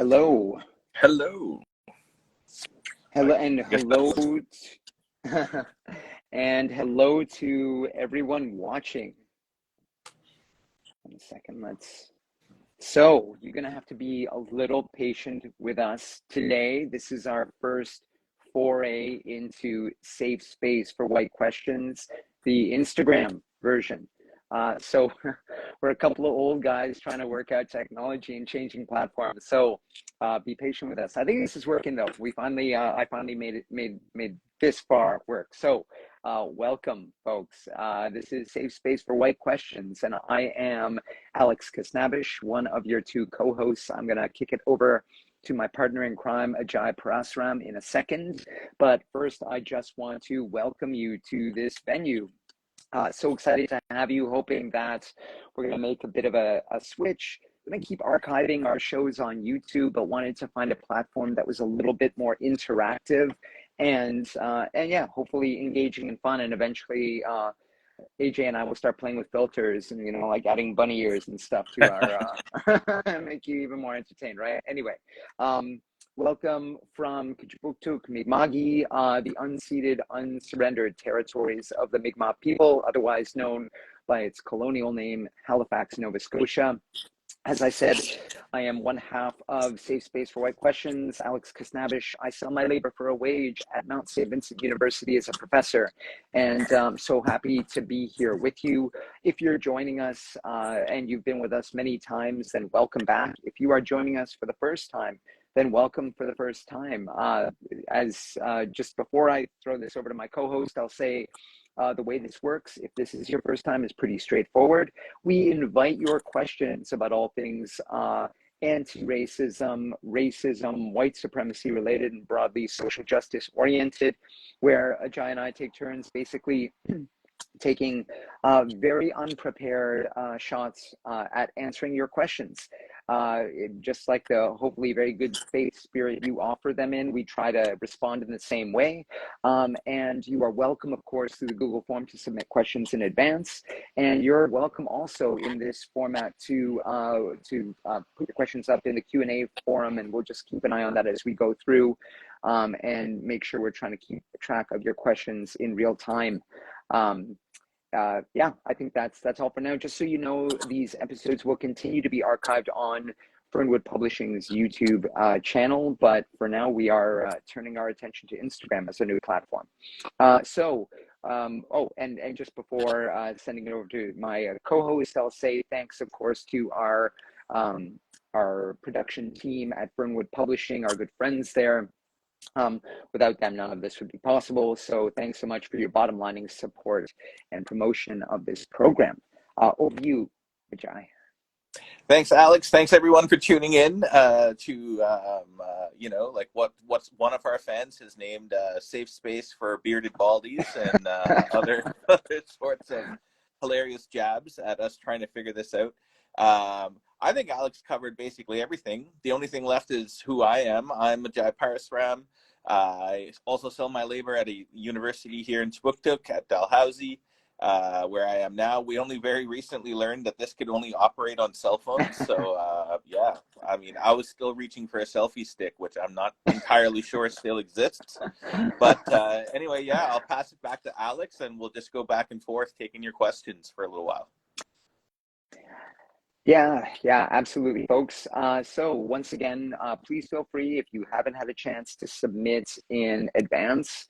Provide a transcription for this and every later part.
Hello, Hello. I hello, and guess that's and hello to everyone watching. One second, So you're gonna have to be a little patient with us today. This is our first foray into safe space for white questions, the Instagram version. So we're a couple of old guys trying to work out technology and changing platforms. So be patient with us. I think this is working though. I finally made this far work. So welcome, folks. This is Safe Space for White Questions, and I am Alex Khasnabish, one of your two co-hosts. I'm gonna kick it over to my partner in crime, Ajay Parasram, in a second. But first, I just want to welcome you to this venue. So excited to have you, hoping that we're going to make a bit of a switch. We're going to keep archiving our shows on YouTube, but wanted to find a platform that was a little bit more interactive and yeah, hopefully engaging and fun. And eventually, AJ and I will start playing with filters and, like adding bunny ears and stuff to our, make you even more entertained, right? Anyway, welcome from Kujipuktuk, Mi'kma'ki, the unceded, unsurrendered territories of the Mi'kmaq people, otherwise known by its colonial name, Halifax, Nova Scotia. As I said, I am one half of Safe Space for White Questions, Alex Khasnabish. I sell my labor for a wage at Mount Saint Vincent University as a professor, and I'm so happy to be here with you. If you're joining us and you've been with us many times, then welcome back. If you are joining us for the first time, then welcome for the first time. Just before I throw this over to my co-host, I'll say the way this works, if this is your first time, is pretty straightforward. We invite your questions about all things anti-racism, racism, white supremacy related, and broadly social justice oriented, where Ajay and I take turns basically taking very unprepared shots at answering your questions. Just like the hopefully very good faith spirit you offer them in, we try to respond in the same way. And you are welcome, of course, through the Google form to submit questions in advance. And you're welcome also in this format to put your questions up in the Q&A forum, and we'll just keep an eye on that as we go through and make sure we're trying to keep track of your questions in real time. Yeah, I think that's all for now. Just so you know, these episodes will continue to be archived on Fernwood Publishing's YouTube channel, but for now we are turning our attention to Instagram as a new platform. And just before sending it over to my co-host, I'll say thanks, of course, to our production team at Fernwood Publishing, our good friends there. Without them, none of this would be possible. So thanks so much for your bottom lining support and promotion of this program. Over to you, Ajay. Thanks, Alex. Thanks everyone for tuning in what's one of our fans has named Safe Space for Bearded Baldies and other sorts of hilarious jabs at us trying to figure this out. I think Alex covered basically everything. The only thing left is who I am. I'm Ajay Parasram. I also sell my labor at a university here in Kujipuktuk at Dalhousie, where I am now. We only very recently learned that this could only operate on cell phones. So yeah, I mean, I was still reaching for a selfie stick, which I'm not entirely sure still exists. But anyway, yeah, I'll pass it back to Alex and we'll just go back and forth taking your questions for a little while. Yeah, absolutely, folks. So once again, please feel free, if you haven't had a chance to submit in advance,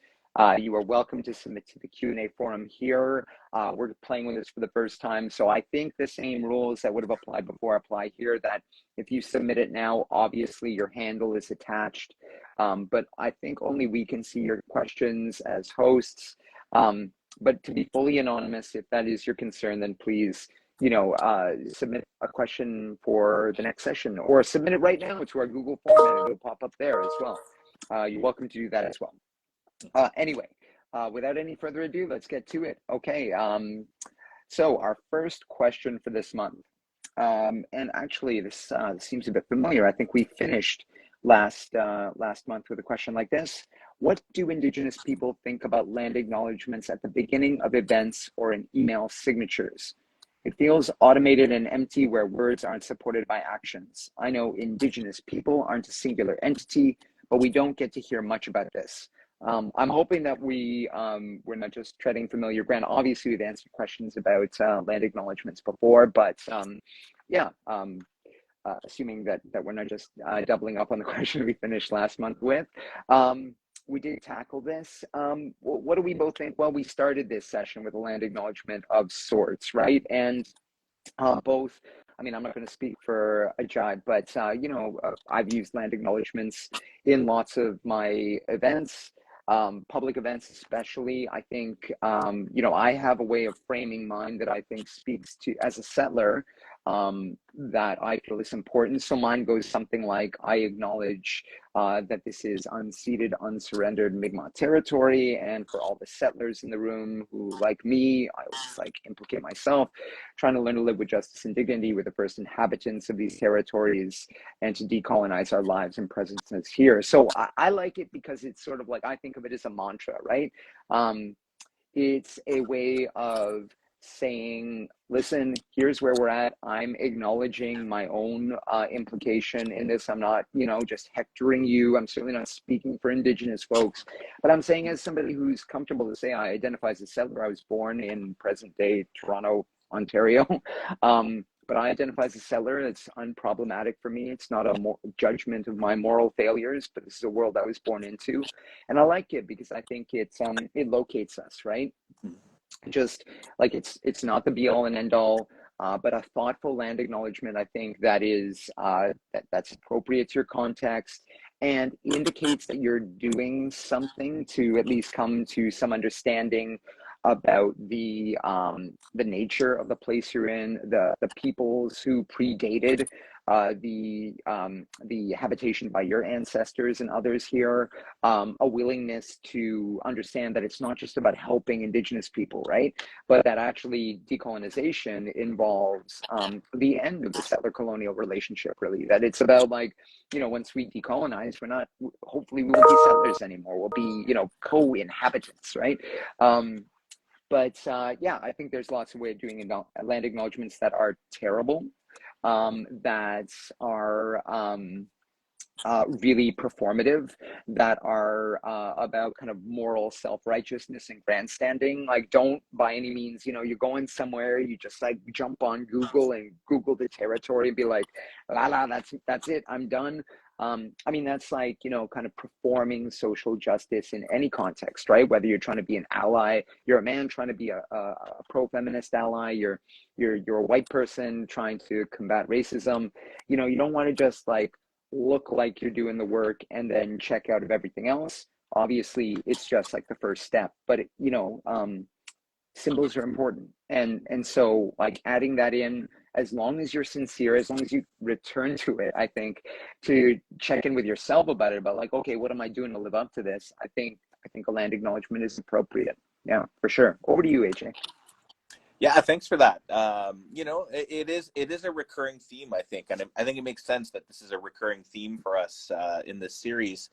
you are welcome to submit to the Q&A forum here. We're playing with this for the first time, so I think the same rules that would have applied before apply here, that if you submit it now, obviously your handle is attached, but I think only we can see your questions as hosts. But to be fully anonymous, if that is your concern, then please submit a question for the next session, or submit it right now to our Google form and it'll pop up there as well. You're welcome to do that as well. Anyway, without any further ado, let's get to it. Okay, so our first question for this month, and actually this seems a bit familiar. I think we finished last month with a question like this. What do Indigenous people think about land acknowledgements at the beginning of events or in email signatures? It feels automated and empty where words aren't supported by actions. I know Indigenous people aren't a singular entity, but we don't get to hear much about this. I'm hoping that we're not just treading familiar ground. Obviously, we've answered questions about land acknowledgements before, but yeah, assuming that we're not just doubling up on the question we finished last month with. We did tackle this. What do we both think? Well, we started this session with a land acknowledgement of sorts, right? And both, I mean, I'm not going to speak for Ajay, but I've used land acknowledgements in lots of my events, public events especially. I think, I have a way of framing mine that I think speaks to, as a settler, that I feel is important. So mine goes something like, I acknowledge that this is unceded, unsurrendered Mi'kmaq territory, and for all the settlers in the room who, like me, I always implicate myself, trying to learn to live with justice and dignity with the first inhabitants of these territories, and to decolonize our lives and presences here. So I like it because it's sort of like, I think of it as a mantra, right? It's a way of saying, listen, here's where we're at. I'm acknowledging my own implication in this. I'm not, just hectoring you. I'm certainly not speaking for Indigenous folks, but I'm saying, as somebody who's comfortable to say I identify as a settler, I was born in present day Toronto, Ontario. But I identify as a settler. It's unproblematic for me. It's not a judgment of my moral failures, but this is a world I was born into. And I like it because I think it locates us, right? Just like it's not the be all and end all, but a thoughtful land acknowledgement, I think that is that's appropriate to your context and indicates that you're doing something to at least come to some understanding about the nature of the place you're in, the peoples who predated the habitation by your ancestors and others here, a willingness to understand that it's not just about helping Indigenous people, right? But that actually decolonization involves the end of the settler colonial relationship, really. That it's about once we decolonize, hopefully we won't be settlers anymore. We'll be, co-inhabitants, right? But I think there's lots of ways of doing land acknowledgements that are terrible, that are really performative, that are about kind of moral self-righteousness and grandstanding. Don't by any means, you're going somewhere, you just jump on Google and Google the territory and be like, that's it, I'm done. That's kind of performing social justice in any context, right? Whether you're trying to be an ally, you're a man trying to be a pro-feminist ally, you're a white person trying to combat racism. You don't want to just look like you're doing the work and then check out of everything else. Obviously, it's just the first step, but symbols are important, and so adding that in, as long as you're sincere, as long as you return to it, I think, to check in with yourself about it, about okay, what am I doing to live up to this? I think a land acknowledgement is appropriate. Yeah, for sure. Over to you, AJ. Yeah, thanks for that. It is a recurring theme, I think, and I think it makes sense that this is a recurring theme for us in this series.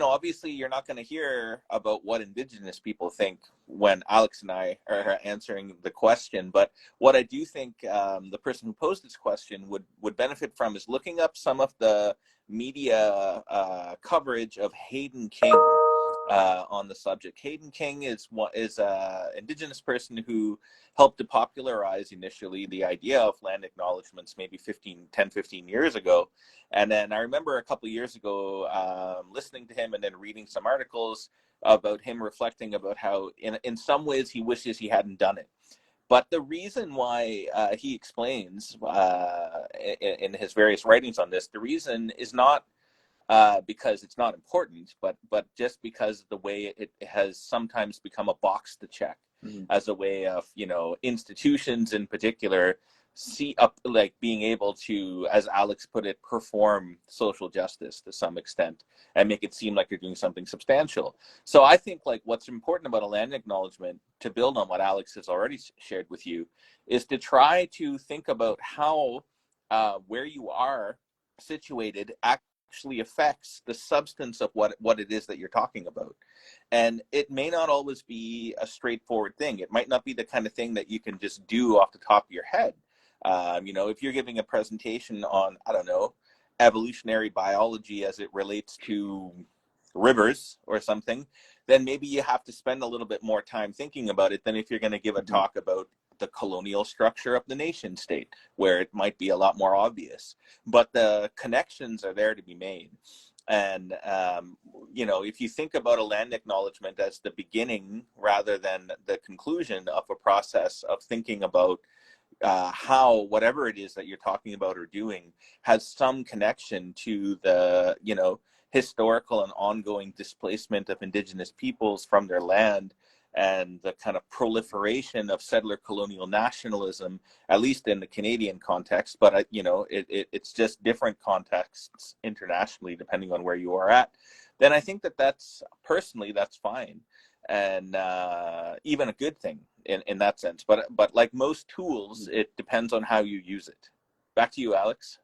Obviously, you're not going to hear about what Indigenous people think when Alex and I are answering the question. But what I do think the person who posed this question would benefit from is looking up some of the media coverage of Hayden King on the subject. Hayden King is an Indigenous person who helped to popularize initially the idea of land acknowledgements maybe 15 years ago. And then I remember a couple of years ago listening to him and then reading some articles about him reflecting about how in some ways he wishes he hadn't done it. But the reason why he explains in his various writings on this, the reason is not because it's not important, but just because of the way it has sometimes become a box to check, as a way of institutions in particular see up being able to, as Alex put it, perform social justice to some extent and make it seem like you're doing something substantial. So I think what's important about a land acknowledgement, to build on what Alex has already shared with you, is to try to think about how where you are situated actually affects the substance of what it is that you're talking about. And it may not always be a straightforward thing. It might not be the kind of thing that you can just do off the top of your head. If you're giving a presentation on, I don't know, evolutionary biology as it relates to rivers or something, then maybe you have to spend a little bit more time thinking about it than if you're going to give a talk about the colonial structure of the nation state, where it might be a lot more obvious. But the connections are there to be made. And, if you think about a land acknowledgement as the beginning rather than the conclusion of a process of thinking about how whatever it is that you're talking about or doing has some connection to the, historical and ongoing displacement of Indigenous peoples from their land, and the kind of proliferation of settler colonial nationalism, at least in the Canadian context, but it's just different contexts internationally depending on where you are at, then I think that's fine, and even a good thing in that sense. But like most tools, it depends on how you use it. Back to you, Alex.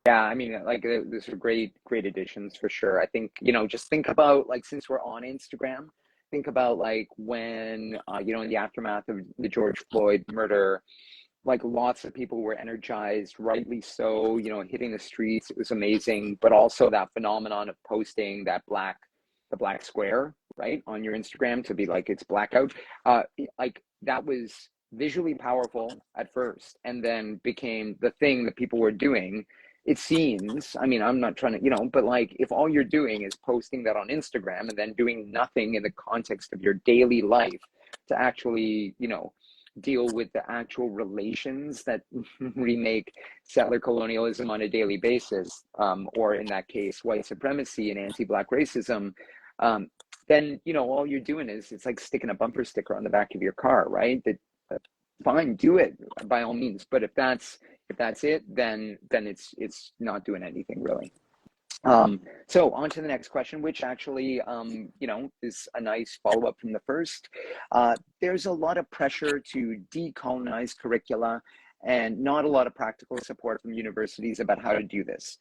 Yeah, I mean, like these are great additions for sure. I think, just think about, like, since we're on Instagram, think about like when, in the aftermath of the George Floyd murder, like lots of people were energized, rightly so, hitting the streets. It was amazing. But also that phenomenon of posting the black square, right, on your Instagram to be like, it's blackout. Like that was visually powerful at first and then became the thing that people were doing. It seems, I mean, I'm not trying to, but like if all you're doing is posting that on Instagram and then doing nothing in the context of your daily life to actually, deal with the actual relations that remake settler colonialism on a daily basis, or in that case, white supremacy and anti-Black racism, then, all you're doing is it's like sticking a bumper sticker on the back of your car, right? That fine, do it by all means. But if that's it, then it's not doing anything really. So on to the next question, which actually, is a nice follow-up from the first. There's a lot of pressure to decolonize curricula and not a lot of practical support from universities about how to do this.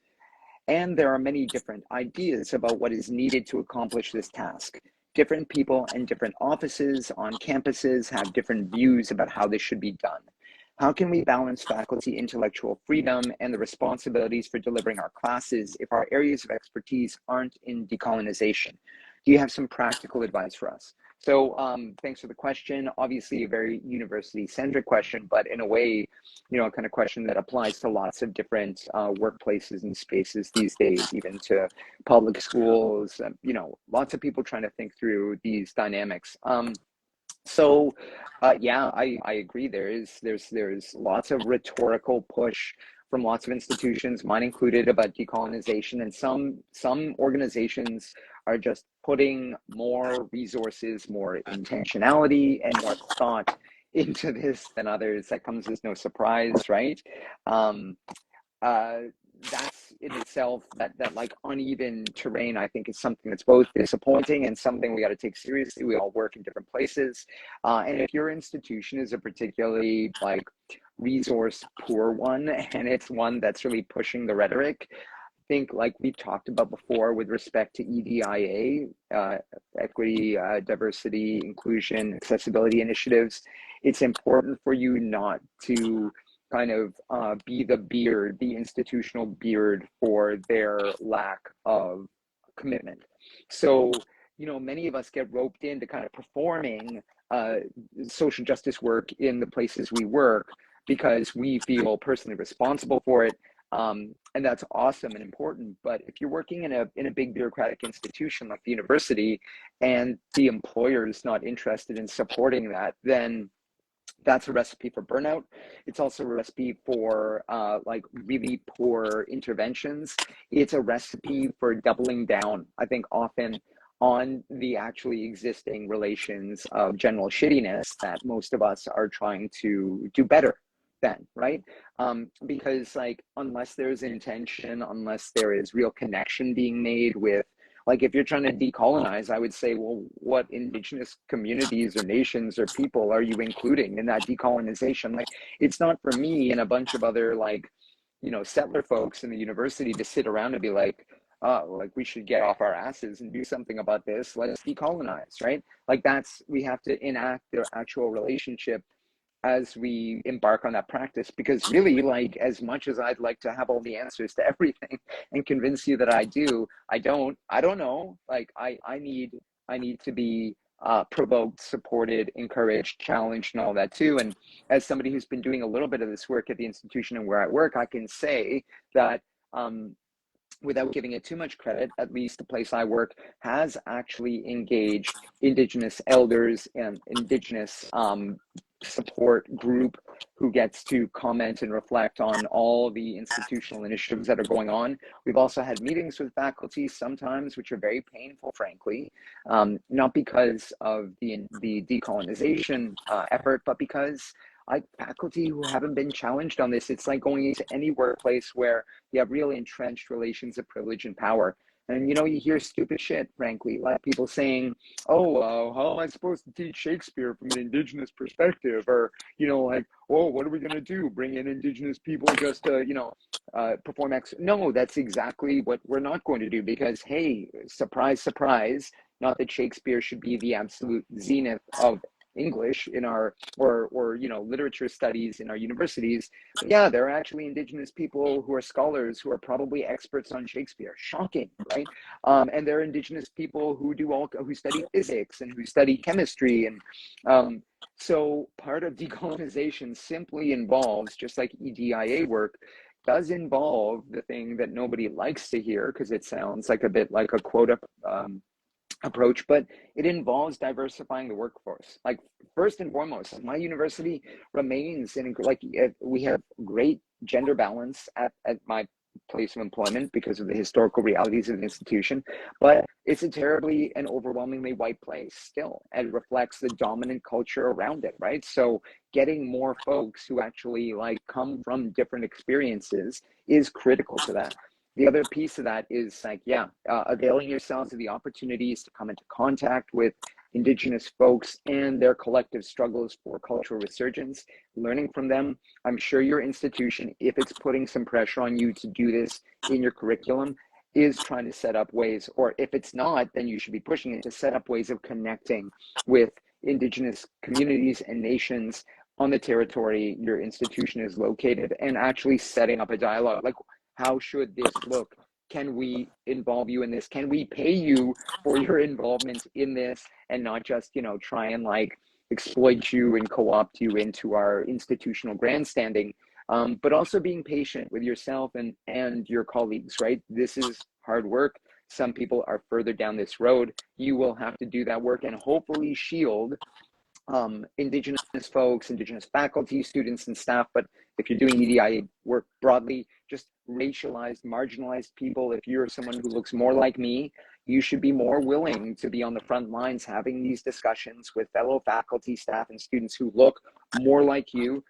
And there are many different ideas about what is needed to accomplish this task. Different people and different offices on campuses have different views about how this should be done. How can we balance faculty intellectual freedom and the responsibilities for delivering our classes if our areas of expertise aren't in decolonization? Do you have some practical advice for us? So thanks for the question. Obviously a very university-centric question, but in a way, a kind of question that applies to lots of different workplaces and spaces these days, even to public schools, lots of people trying to think through these dynamics. Yeah, I agree. There's lots of rhetorical push from lots of institutions, mine included, about decolonization, and some organizations are just putting more resources, more intentionality, and more thought into this than others. That comes as no surprise, right? That's in itself, that like uneven terrain, I think, is something that's both disappointing and something we got to take seriously. We all work in different places, and if your institution is a particularly like resource poor one and it's one that's really pushing the rhetoric, I think, like we've talked about before with respect to EDIA, equity, diversity, inclusion, accessibility initiatives, it's important for you not to kind of be the institutional beard for their lack of commitment. So, many of us get roped into kind of performing social justice work in the places we work because we feel personally responsible for it. And that's awesome and important. But if you're working in a big bureaucratic institution like the university and the employer is not interested in supporting that, then that's a recipe for burnout. It's also a recipe for like really poor interventions. It's a recipe for doubling down, I think, often on the actually existing relations of general shittiness that most of us are trying to do better than, right? Because like, unless there's intention, unless there is real connection being made with, like, if you're trying to decolonize, I would say, well, what Indigenous communities or nations or people are you including in that decolonization? Like, it's not for me and a bunch of other, like, settler folks in the university to sit around and be like, oh, like we should get off our asses and do something about this. Let's decolonize, right? Like we have to enact the actual relationship as we embark on that practice, because really, like, as much as I'd like to have all the answers to everything and convince you that I don't know. Like I need to be provoked, supported, encouraged, challenged, and all that too. And as somebody who's been doing a little bit of this work at the institution and where I work, I can say that without giving it too much credit, at least the place I work has actually engaged Indigenous elders and Indigenous support group who gets to comment and reflect on all the institutional initiatives that are going on. We've also had meetings with faculty sometimes, which are very painful, frankly, not because of the decolonization effort, but because faculty who haven't been challenged on this. It's like going into any workplace where you have real entrenched relations of privilege and power. And you hear stupid shit, frankly, like people saying, "Oh, how am I supposed to teach Shakespeare from an Indigenous perspective?" Or like, "Oh, what are we gonna do? Bring in Indigenous people just to perform X?" No, that's exactly what we're not going to do, because hey, surprise, surprise, not that Shakespeare should be the absolute zenith of English in our or literature studies in our universities. But yeah, there are actually Indigenous people who are scholars who are probably experts on Shakespeare. Shocking, right? And there are Indigenous people who study physics and who study chemistry, and so part of decolonization simply involves, just like EDIA work does involve, the thing that nobody likes to hear because it sounds like a bit like a quota approach, but it involves diversifying the workforce. Like, first and foremost, my university remains we have great gender balance at my place of employment because of the historical realities of the institution, but it's a terribly and overwhelmingly white place still, and reflects the dominant culture around it, right? So getting more folks who actually come from different experiences is critical to that. The other piece of that is availing yourselves of the opportunities to come into contact with Indigenous folks and their collective struggles for cultural resurgence, learning from them. I'm sure your institution, if it's putting some pressure on you to do this in your curriculum, is trying to set up ways, or if it's not, then you should be pushing it to set up ways of connecting with Indigenous communities and nations on the territory your institution is located, and actually setting up a dialogue. Like, how should this look? Can we involve you in this? Can we pay you for your involvement in this, and not just, try and exploit you and co-opt you into our institutional grandstanding? But also being patient with yourself and your colleagues, right? This is hard work. Some people are further down this road. You will have to do that work and hopefully shield Indigenous folks, Indigenous faculty, students, and staff. But if you're doing EDI work broadly, just racialized, marginalized people, if you're someone who looks more like me, you should be more willing to be on the front lines having these discussions with fellow faculty, staff, and students who look more like you,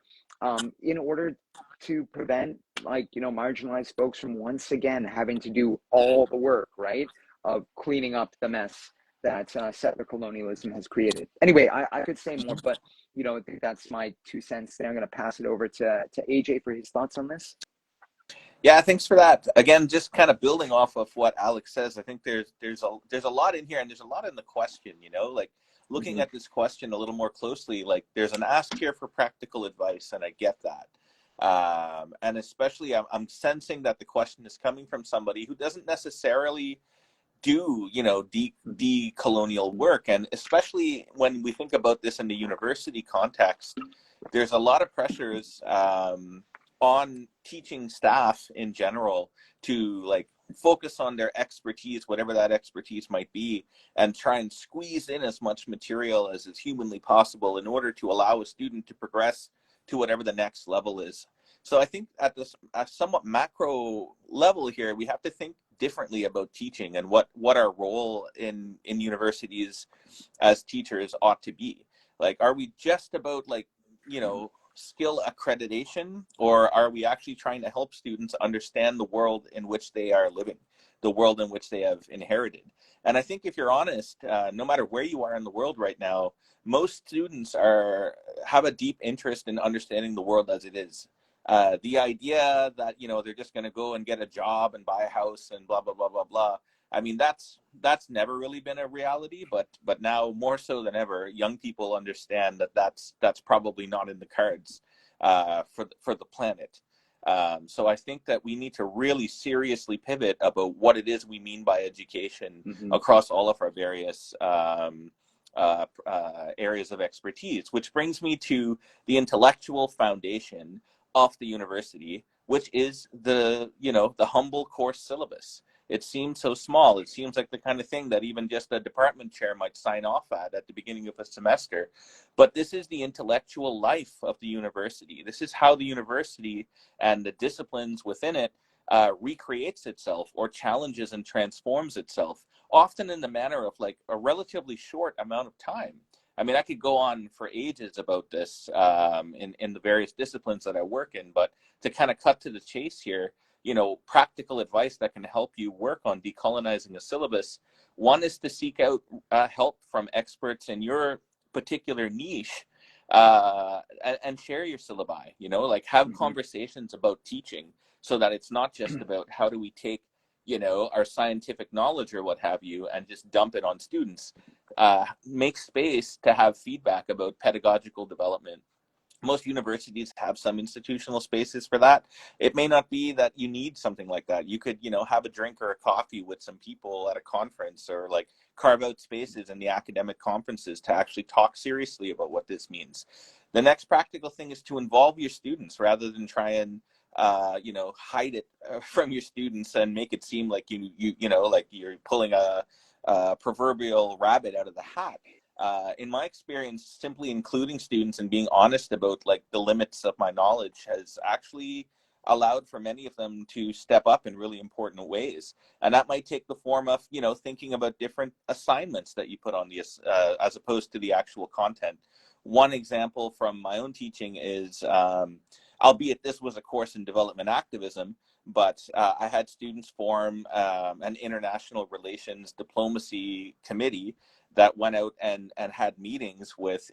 in order to prevent marginalized folks from once again having to do all the work, right, of cleaning up the mess that settler colonialism has created. Anyway, I could say more, but I think that's my 2 cents there. I'm going to pass it over to AJ for his thoughts on this. Yeah, thanks for that. Again, just kind of building off of what Alex says, I think there's a lot in here, and there's a lot in the question. Looking at this question a little more closely, there's an ask here for practical advice, and I get that. And especially, I'm sensing that the question is coming from somebody who doesn't necessarily do decolonial work, and especially when we think about this in the university context, there's a lot of pressures on teaching staff in general to focus on their expertise, whatever that expertise might be, and try and squeeze in as much material as is humanly possible in order to allow a student to progress to whatever the next level is. So I think at this somewhat macro level here, we have to think differently about teaching and what our role in universities as teachers ought to be. Are we just about skill accreditation, or are we actually trying to help students understand the world in which they are living, the world in which they have inherited? And I think if you're honest, no matter where you are in the world right now, most students have a deep interest in understanding the world as it is. The idea that, you know, they're just going to go and get a job and buy a house and blah, blah, blah, blah, blah. I mean, that's never really been a reality, but now more so than ever, young people understand that that's probably not in the cards for the planet. So I think that we need to really seriously pivot about what it is we mean by education across all of our various areas of expertise, which brings me to the intellectual foundation of the university, which is the humble course syllabus. It seems so small. It seems like the kind of thing that even just a department chair might sign off at the beginning of a semester. But this is the intellectual life of the university. This is how the university and the disciplines within it recreates itself or challenges and transforms itself, often in the manner of like a relatively short amount of time. I mean, I could go on for ages about this in the various disciplines that I work in, but to kind of cut to the chase here, you know, practical advice that can help you work on decolonizing a syllabus. One is to seek out help from experts in your particular niche and share your syllabi, you know, like have conversations about teaching so that it's not just about how do we take, you know, our scientific knowledge or what have you and just dump it on students. Make space to have feedback about pedagogical development. Most universities have some institutional spaces for that. It may not be that you need something like that. You could, you know, have a drink or a coffee with some people at a conference, or like carve out spaces in the academic conferences to actually talk seriously about what this means. The next practical thing is to involve your students rather than try and you know, hide it from your students and make it seem like you know, like you're pulling a proverbial rabbit out of the hat. In my experience, simply including students and being honest about like the limits of my knowledge has actually allowed for many of them to step up in really important ways. And that might take the form of, you know, thinking about different assignments that you put on the as opposed to the actual content. One example from my own teaching is, albeit this was a course in development activism, but I had students form an international relations diplomacy committee that went out and had meetings with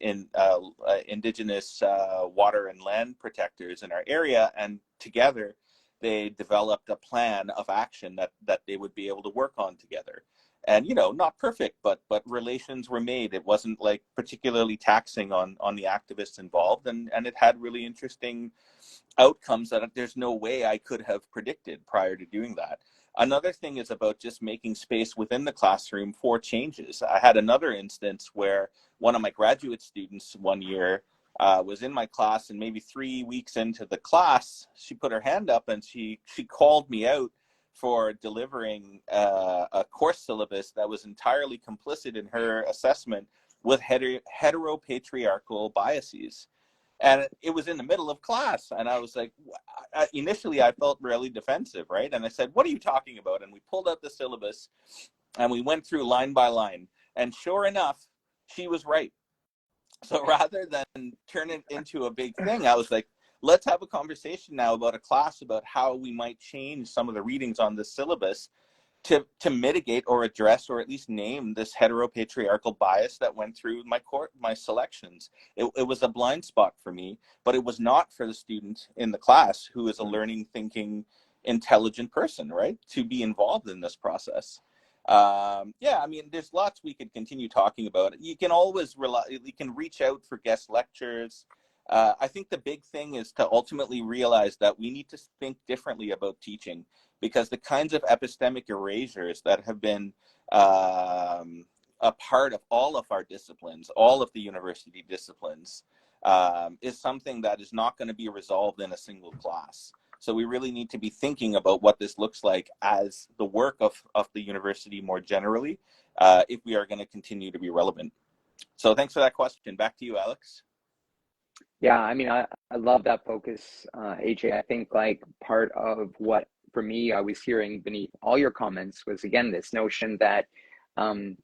indigenous water and land protectors in our area, and together they developed a plan of action that they would be able to work on together. And, you know, not perfect, but relations were made. It wasn't like particularly taxing on the activists involved, and it had really interesting outcomes that there's no way I could have predicted prior to doing that. Another thing is about just making space within the classroom for changes. I had another instance where one of my graduate students one year was in my class, and maybe 3 weeks into the class, she put her hand up and she called me out for delivering a course syllabus that was entirely complicit in her assessment with heteropatriarchal biases. And it was in the middle of class. And I was like, initially I felt really defensive, right? And I said, what are you talking about? And we pulled out the syllabus and we went through line by line. And sure enough, she was right. So rather than turn it into a big thing, I was like, let's have a conversation now about a class about how we might change some of the readings on this syllabus to mitigate or address or at least name this heteropatriarchal bias that went through my selections. It was a blind spot for me, but it was not for the student in the class who is a learning, thinking, intelligent person, right, to be involved in this process. Yeah, I mean, there's lots we could continue talking about. You can always you can reach out for guest lectures. I think the big thing is to ultimately realize that we need to think differently about teaching, because the kinds of epistemic erasures that have been a part of all of our disciplines, all of the university disciplines, is something that is not going to be resolved in a single class. So we really need to be thinking about what this looks like as the work of the university more generally, if we are going to continue to be relevant. So thanks for that question. Back to you, Alex. Yeah, I mean, I love that focus, AJ. I think like part of what, for me, I was hearing beneath all your comments was, again, this notion that, you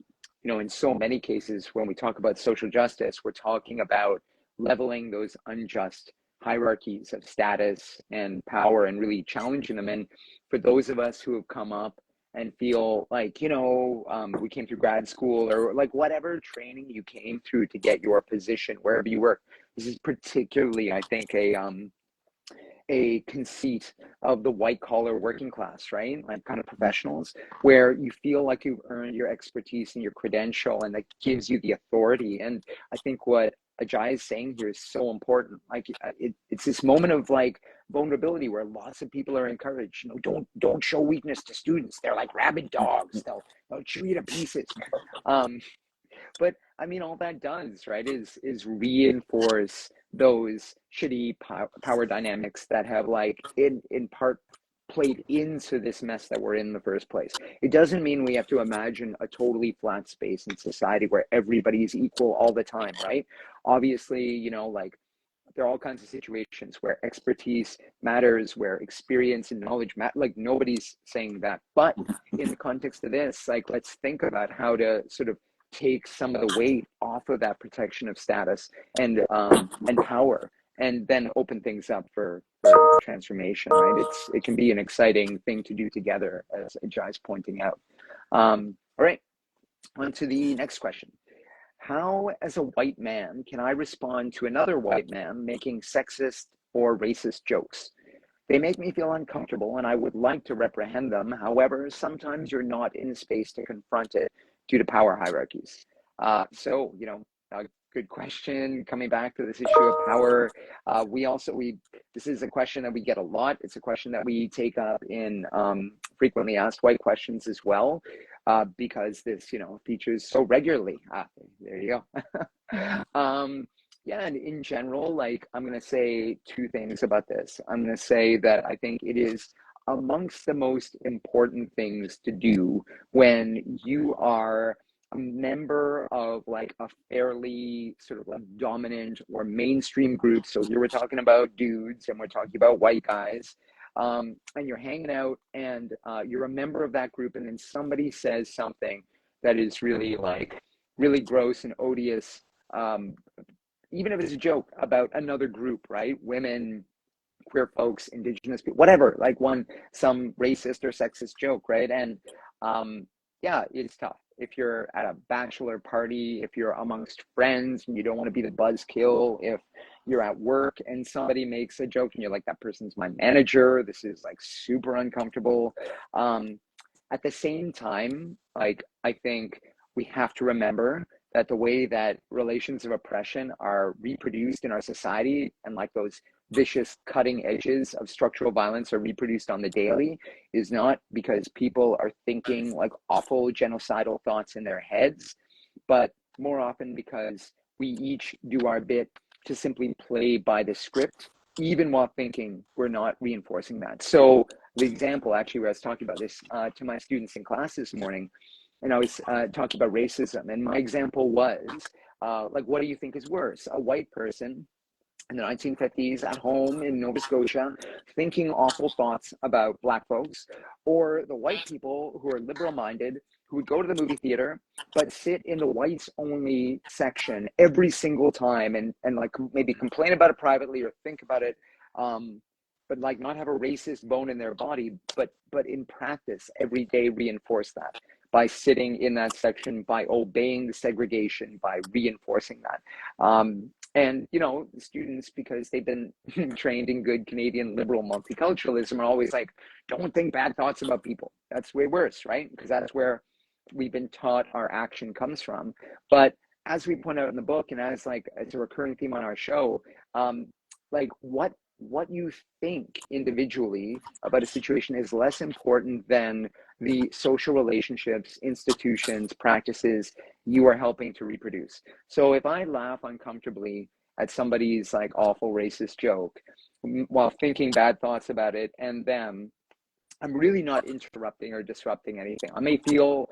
know, in so many cases, when we talk about social justice, we're talking about leveling those unjust hierarchies of status and power and really challenging them. And for those of us who have come up and feel like, you know, we came through grad school or like whatever training you came through to get your position wherever you work, this is particularly, I think, a conceit of the white collar working class, right? Like kind of professionals, where you feel like you've earned your expertise and your credential, and that gives you the authority. And I think what Ajay is saying here is so important. Like it's this moment of like vulnerability where lots of people are encouraged. You know, don't show weakness to students. They're like rabid dogs. They'll chew you to pieces. But I mean, all that does, right, is reinforce those shitty power dynamics that have like in part played into this mess that we're in the first place. It doesn't mean we have to imagine a totally flat space in society where everybody's equal all the time, right? Obviously, you know, like there are all kinds of situations where expertise matters, where experience and knowledge matter. Like nobody's saying that, but in the context of this, like let's think about how to sort of take some of the weight off of that protection of status and power, and then open things up for transformation. Right? It can be an exciting thing to do together, as Ajay's pointing out. All right, on to the next question. How, as a white man, can I respond to another white man making sexist or racist jokes? They make me feel uncomfortable and I would like to reprehend them. However, sometimes you're not in space to confront it due to power hierarchies. So, you know, a good question. Coming back to this issue of power, this is a question that we get a lot. It's a question that we take up in frequently asked white questions as well, because this, you know, features so regularly. There you go. Yeah, and in general, like I'm going to say two things about this. I'm going to say that I think it is amongst the most important things to do when you are a member of like a fairly sort of like dominant or mainstream group. So here we're talking about dudes and we're talking about white guys. And you're hanging out and you're a member of that group, and then somebody says something that is really like really gross and odious, even if it's a joke about another group, right? Women, queer folks, indigenous people, whatever, like some racist or sexist joke, right? And yeah, it's tough. If you're at a bachelor party, if you're amongst friends and you don't want to be the buzzkill, if you're at work and somebody makes a joke and you're like, that person's my manager, this is like super uncomfortable. At the same time, like I think we have to remember that the way that relations of oppression are reproduced in our society, and like those vicious cutting edges of structural violence are reproduced on the daily, is not because people are thinking like awful genocidal thoughts in their heads, but more often because we each do our bit to simply play by the script, even while thinking we're not reinforcing that. So the example actually where I was talking about this to my students in class this morning, and I was talking about racism, and my example was like, what do you think is worse? A white person in the 1950s at home in Nova Scotia thinking awful thoughts about Black folks, or the white people who are liberal minded who would go to the movie theater but sit in the whites only section every single time and like maybe complain about it privately or think about it, but like not have a racist bone in their body, but in practice every day reinforce that by sitting in that section, by obeying the segregation, by reinforcing that. And, you know, students, because they've been trained in good Canadian liberal multiculturalism, are always like, don't think bad thoughts about people. That's way worse, right? Because that's where we've been taught our action comes from. But as we point out in the book, and as like it's a recurring theme on our show, like what you think individually about a situation is less important than the social relationships, institutions, practices you are helping to reproduce. So if I laugh uncomfortably at somebody's like awful racist joke while thinking bad thoughts about it and them, I'm really not interrupting or disrupting anything. I may feel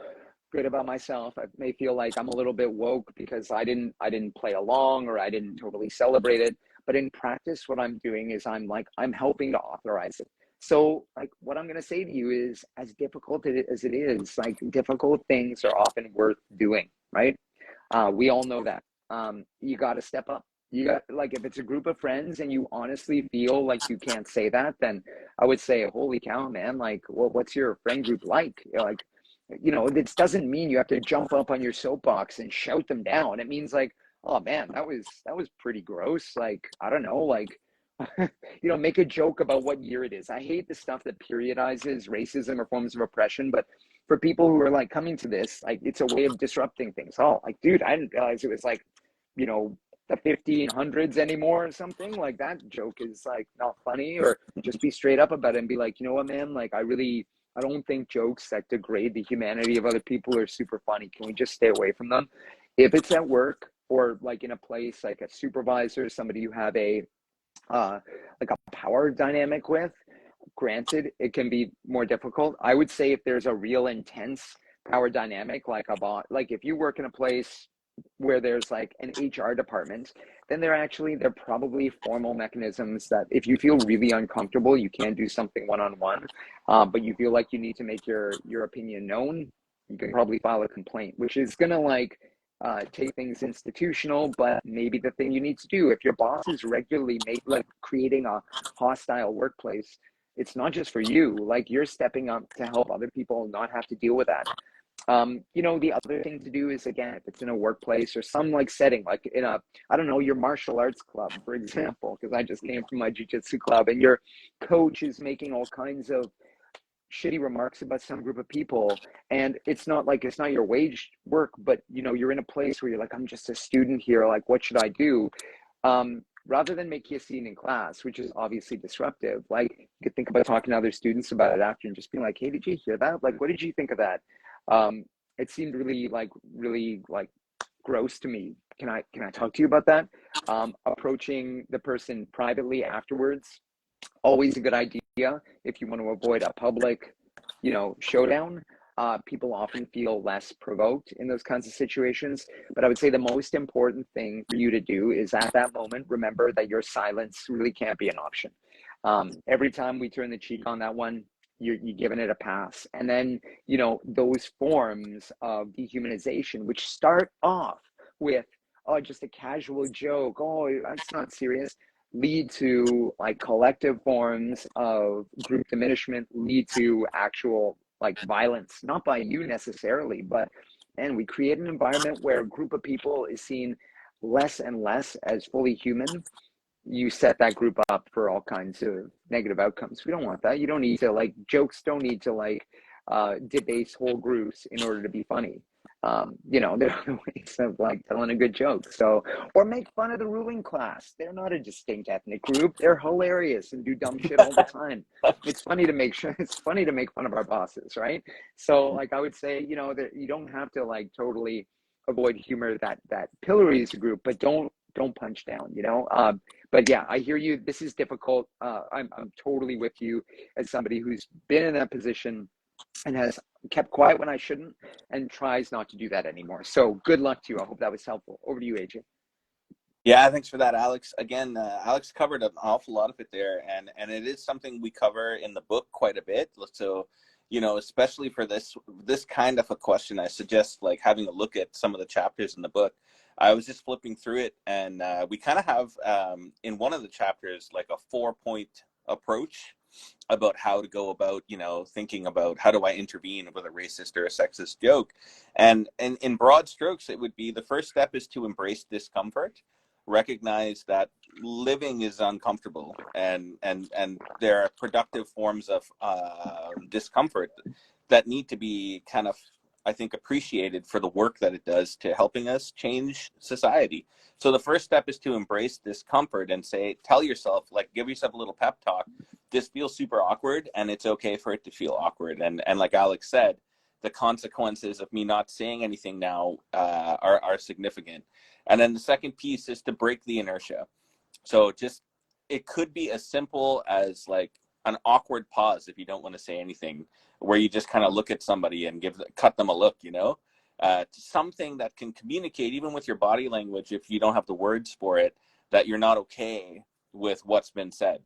good about myself. I may feel like I'm a little bit woke because I didn't play along or I didn't totally celebrate it. But in practice, what I'm doing is I'm helping to authorize it. So like what I'm going to say to you is, as difficult as it is, like difficult things are often worth doing, right? We all know that. You got to step up. You got, like, if it's a group of friends and you honestly feel like you can't say that, then I would say, holy cow, man, like, well, what's your friend group like? Like, you know, this doesn't mean you have to jump up on your soapbox and shout them down. It means like, oh man, that was pretty gross. Like, I don't know, like, you know, make a joke about what year it is. I hate the stuff that periodizes racism or forms of oppression, but for people who are like coming to this, like it's a way of disrupting things. Oh, like, dude, I didn't realize it was like, you know, the 1500s anymore or something. Like that joke is like not funny, or just be straight up about it and be like, you know what, man, like I don't think jokes that degrade the humanity of other people are super funny. Can we just stay away from them? If it's at work or like in a place like a supervisor, somebody you have a uh, like a power dynamic with, granted, it can be more difficult. I would say if there's a real intense power dynamic, like a bot, like if you work in a place where there's like an HR department, then there are probably formal mechanisms that if you feel really uncomfortable, you can do something one-on-one, but you feel like you need to make your opinion known, you can probably file a complaint, which is gonna like take things institutional, but maybe the thing you need to do if your boss is regularly creating a hostile workplace, it's not just for you, like you're stepping up to help other people not have to deal with that. You know, the other thing to do is, again, if it's in a workplace or some like setting, like in a, I don't know, your martial arts club, for example, because I just came from my jiu-jitsu club, and your coach is making all kinds of shitty remarks about some group of people, and it's not like it's not your wage work, but you know, you're in a place where you're like, I'm just a student here, like what should I do? Rather than make you a scene in class, which is obviously disruptive, like you could think about talking to other students about it after and just being like, hey, did you hear that? Like, what did you think of that? It seemed really like gross to me. Can I talk to you about that? Approaching the person privately afterwards, always a good idea if you want to avoid a public, you know, showdown. People often feel less provoked in those kinds of situations. But I would say the most important thing for you to do is at that moment, remember that your silence really can't be an option. Every time we turn the cheek on that one, you're giving it a pass. And then, you know, those forms of dehumanization, which start off with, oh, just a casual joke, oh, that's not serious, lead to like collective forms of group diminishment, lead to actual like violence, not by you necessarily, but and we create an environment where a group of people is seen less and less as fully human. You set that group up for all kinds of negative outcomes. We don't want that. You don't need to like jokes don't need to like debase whole groups in order to be funny. You know, there are other ways of like telling a good joke. So, or make fun of the ruling class. They're not a distinct ethnic group. They're hilarious and do dumb shit all the time. It's funny to make sure it's funny to make fun of our bosses, right? So, like I would say, you know, that you don't have to like totally avoid humor that pillories a group, but don't punch down, you know. But yeah, I hear you. This is difficult. I'm totally with you as somebody who's been in that position and has kept quiet when I shouldn't and tries not to do that anymore. So good luck to you. I hope that was helpful. Over to you, AJ. Yeah, thanks for that, Alex. Again, Alex covered an awful lot of it there, and it is something we cover in the book quite a bit. So, you know, especially for this kind of a question, I suggest like having a look at some of the chapters in the book. I was just flipping through it, and we kind of have in one of the chapters like a 4-point approach about how to go about, you know, thinking about how do I intervene with a racist or a sexist joke. And in broad strokes, it would be the first step is to embrace discomfort, recognize that living is uncomfortable, and there are productive forms of discomfort that need to be kind of, I think, appreciated for the work that it does to helping us change society. So the first step is to embrace discomfort and tell yourself, like, give yourself a little pep talk. This feels super awkward, and it's okay for it to feel awkward. And like Alex said, the consequences of me not saying anything now are significant. And then the second piece is to break the inertia. So it could be as simple as like an awkward pause if you don't want to say anything, where you just kind of look at somebody and cut them a look, you know, something that can communicate even with your body language, if you don't have the words for it, that you're not okay with what's been said.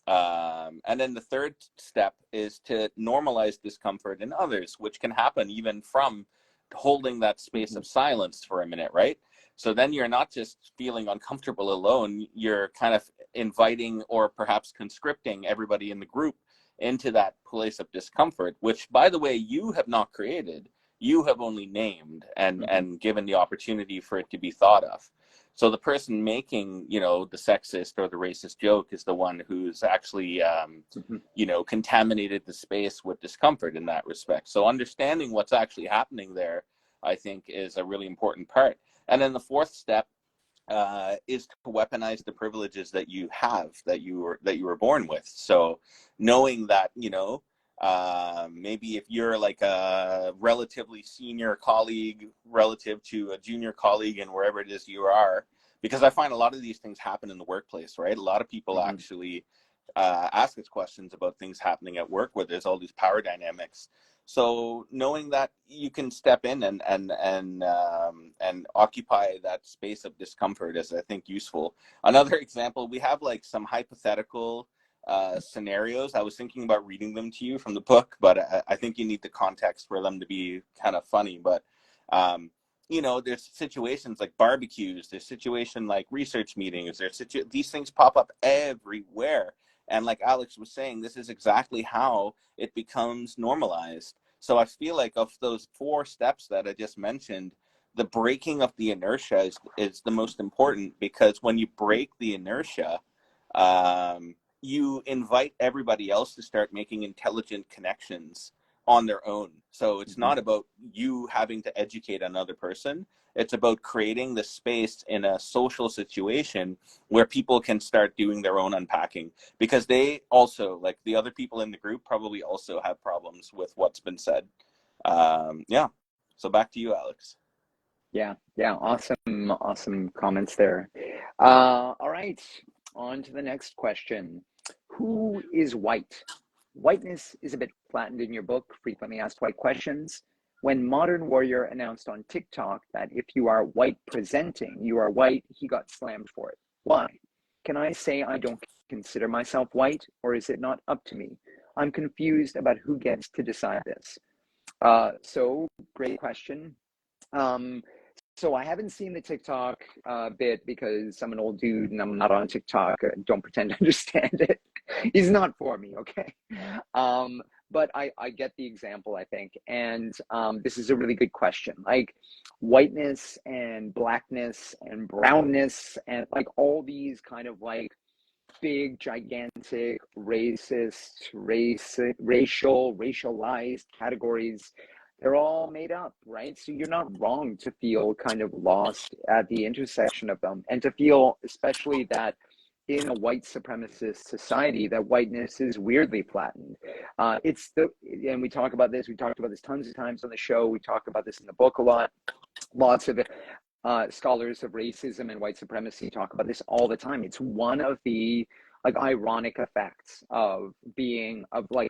And then the third step is to normalize discomfort in others, which can happen even from holding that space of silence for a minute, right? So then you're not just feeling uncomfortable alone, you're kind of inviting or perhaps conscripting everybody in the group into that place of discomfort, which, by the way, you have not created. You have only named and given the opportunity for it to be thought of. So the person making, you know, the sexist or the racist joke is the one who's actually, you know, contaminated the space with discomfort in that respect. So understanding what's actually happening there, I think, is a really important part. And then the fourth step is to weaponize the privileges that you have, that you were born with. So knowing that, you know, maybe if you're like a relatively senior colleague relative to a junior colleague and wherever it is you are, because I find a lot of these things happen in the workplace, right? A lot of people actually ask us questions about things happening at work where there's all these power dynamics. So knowing that you can step in and occupy that space of discomfort is, I think, useful. Another example, we have like some hypothetical scenarios. I was thinking about reading them to you from the book, but I think you need the context for them to be kind of funny. But you know, there's situations like barbecues, there's situation like research meetings, these things pop up everywhere. And like Alex was saying, this is exactly how it becomes normalized. So I feel like of those 4 steps that I just mentioned, the breaking of the inertia is the most important, because when you break the inertia, you invite everybody else to start making intelligent connections on their own. So it's not about you having to educate another person. It's about creating the space in a social situation where people can start doing their own unpacking, because they also, like the other people in the group, probably also have problems with what's been said. Yeah. So back to you, Alex. Yeah, awesome comments there. All right, on to the next question. Who is white? Whiteness is a bit flattened in your book, Frequently Asked White Questions. When Modern Warrior announced on TikTok that if you are white presenting, you are white, he got slammed for it. Why? Can I say I don't consider myself white, or is it not up to me? I'm confused about who gets to decide this. So great question. So I haven't seen the TikTok bit because I'm an old dude and I'm not on TikTok. I don't pretend to understand it. He's not for me, okay? But I get the example, I think. And this is a really good question. Like whiteness and blackness and brownness and like all these kind of like big, gigantic, racialized categories, they're all made up, right? So you're not wrong to feel kind of lost at the intersection of them, and to feel especially that in a white supremacist society that whiteness is weirdly flattened. And we talked about this tons of times on the show. We talk about this in the book a lot. Lots of scholars of racism and white supremacy talk about this all the time. It's one of the like ironic effects of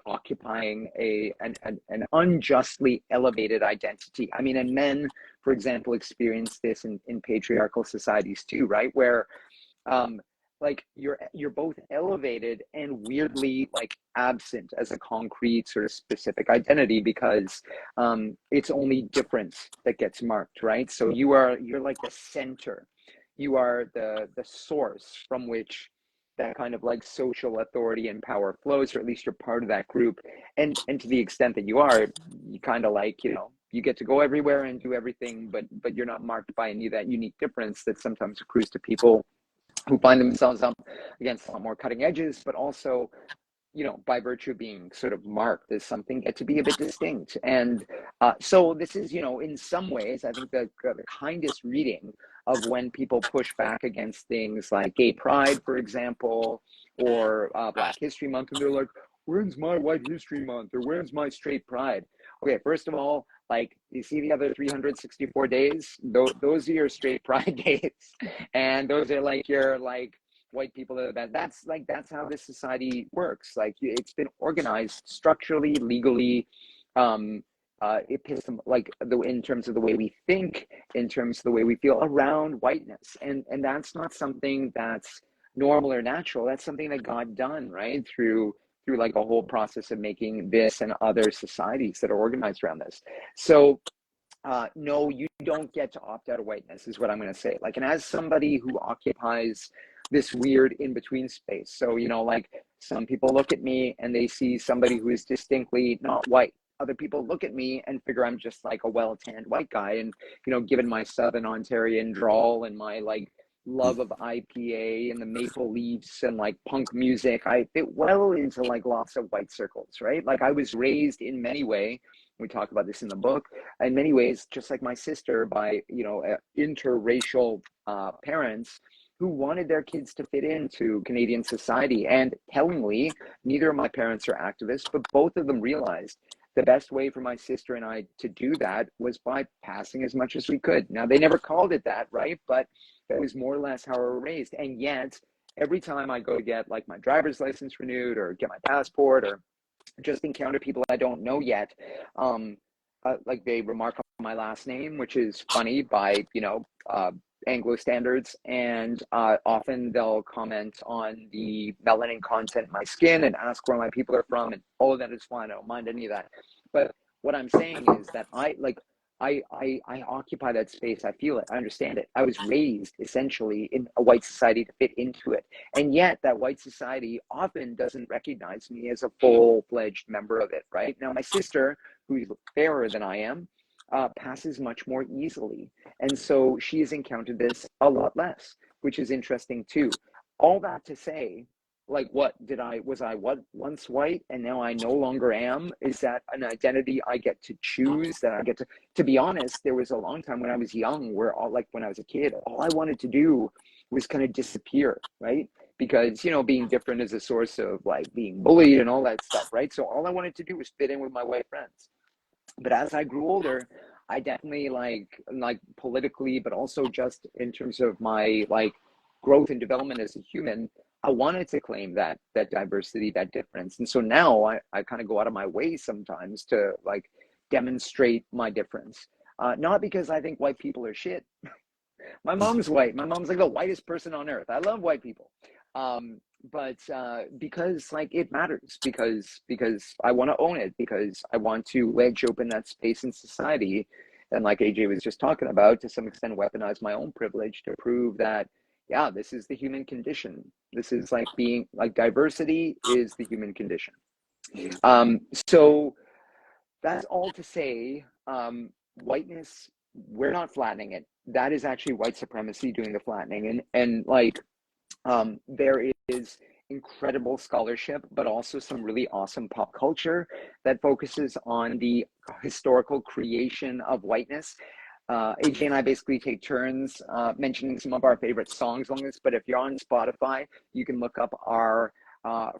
occupying an unjustly elevated identity. I mean, and men, for example, experience this in patriarchal societies too, right? Where like you're both elevated and weirdly like absent as a concrete sort of specific identity, because it's only difference that gets marked, right? So you're like the center, you are the source from which that kind of like social authority and power flows, or at least you're part of that group. And to the extent that you are, you kind of like, you know, you get to go everywhere and do everything, but you're not marked by any of that unique difference that sometimes accrues to people who find themselves up against a lot more cutting edges, but also, you know, by virtue of being sort of marked as something, get to be a bit distinct. And so this is, you know, in some ways, I think the kindest reading of when people push back against things like gay pride, for example, or Black History Month, and they're like, when's my White History Month, or when's my straight pride? Okay, first of all, like, you see the other 364 days? Those are your straight pride days. And those are like your like white people that's how this society works. Like it's been organized structurally, legally, in terms of the way we think, in terms of the way we feel around whiteness. And that's not something that's normal or natural. That's something that God done, right? Through like a whole process of making this and other societies that are organized around this. So no, you don't get to opt out of whiteness, is what I'm going to say. Like, and as somebody who occupies this weird in-between space, so, you know, like some people look at me and they see somebody who is distinctly not white. Other people look at me and figure I'm just like a well-tanned white guy. And, you know, given my Southern Ontarian drawl and my like, love of IPA and the maple leaves and like punk music, I fit well into like lots of white circles, right? Like I was raised in many ways, we talk about this in the book, in many ways, just like my sister, by, you know, interracial parents who wanted their kids to fit into Canadian society. And tellingly, neither of my parents are activists, but both of them realized the best way for my sister and I to do that was by passing as much as we could. Now, they never called it that, right? But that was more or less how we were raised. And yet, every time I go to get like my driver's license renewed or get my passport or just encounter people I don't know yet, like they remark on my last name, which is funny by, you know, Anglo standards, and often they'll comment on the melanin content in my skin and ask where my people are from, and all of that is fine. I don't mind any of that. But what I'm saying is that I occupy that space. I feel it. I understand it. I was raised essentially in a white society to fit into it. And yet that white society often doesn't recognize me as a full-fledged member of it, right? Now, my sister, who's fairer than I am, passes much more easily. And so she has encountered this a lot less, which is interesting too. All that to say, like, was I once white and now I no longer am? Is that an identity I get to choose, that I get to be honest, there was a long time when I was young where when I was a kid, all I wanted to do was kind of disappear, right? Because, you know, being different is a source of like being bullied and all that stuff, right? So all I wanted to do was fit in with my white friends. But as I grew older, I definitely like politically, but also just in terms of my like growth and development as a human, I wanted to claim that diversity, that difference. And so now I kind of go out of my way sometimes to like demonstrate my difference. Not because I think white people are shit. My mom's white. My mom's like the whitest person on earth. I love white people. But because like it matters, because I want to own it, because I want to wedge open that space in society, and like AJ was just talking about, to some extent weaponize my own privilege to prove that, yeah, this is the human condition. This is like being like diversity is the human condition. So that's all to say, whiteness, we're not flattening it. That is actually white supremacy doing the flattening, and like there is incredible scholarship, but also some really awesome pop culture that focuses on the historical creation of whiteness. AJ and I basically take turns mentioning some of our favorite songs on this, but if you're on Spotify, you can look up our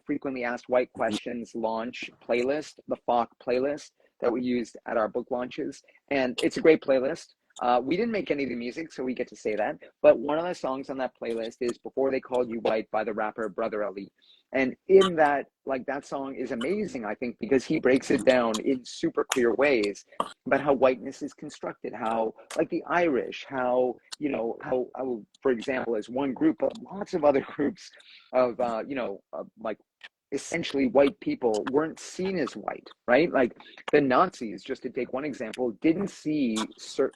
frequently asked white questions launch playlist, the FOC playlist that we used at our book launches. And it's a great playlist. We didn't make any of the music, so we get to say that. But one of the songs on that playlist is Before They Called You White by the rapper Brother Ali. And in that, like, that song is amazing, I think, because he breaks it down in super clear ways about how whiteness is constructed, how, like, the Irish, how, you know, how for example, as one group, but lots of other groups of, like, essentially white people weren't seen as white, right? Like the Nazis, just to take one example, didn't see